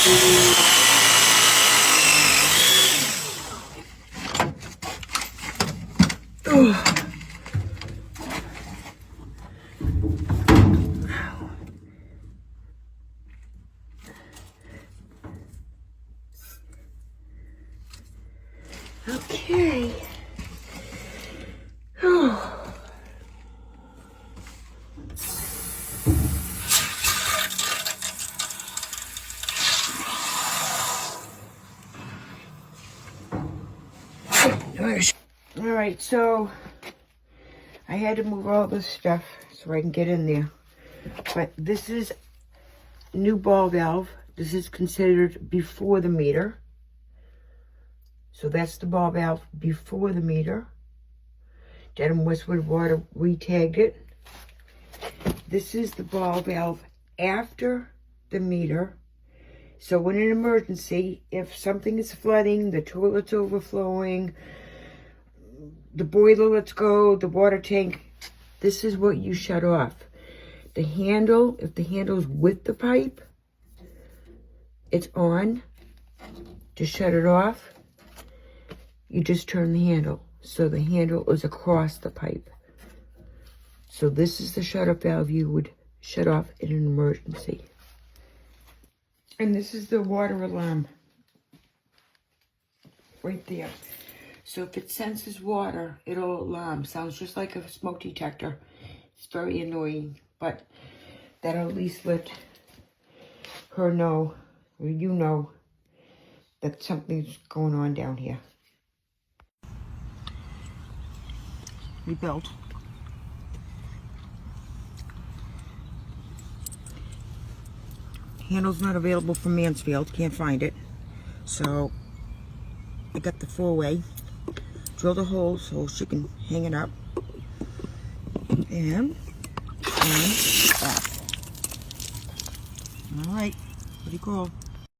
Okay. All right, so I had to move all this stuff so I can get in there. But this is new ball valve. This is considered before the meter. So that's the ball valve before the meter. Dedham Westwood Water re-tagged it. This is the ball valve after the meter. So in an emergency, if something is flooding, the toilet's overflowing, the boiler lets go, the water tank, this is what you shut off. The handle, if the handle's with the pipe, it's on. To shut it off, you just turn the handle. So the handle is across the pipe. So this is the shut-off valve you would shut off in an emergency. And this is the water alarm. Right there. So if it senses water, it'll alarm. Sounds just like a smoke detector. It's very annoying, but that'll at least let her know, or you know, that something's going on down here. Rebuilt. Handle's not available from Mansfield, can't find it. So I got the 4-way, drilled a hole so she can hang it up, and off. All right, pretty cool.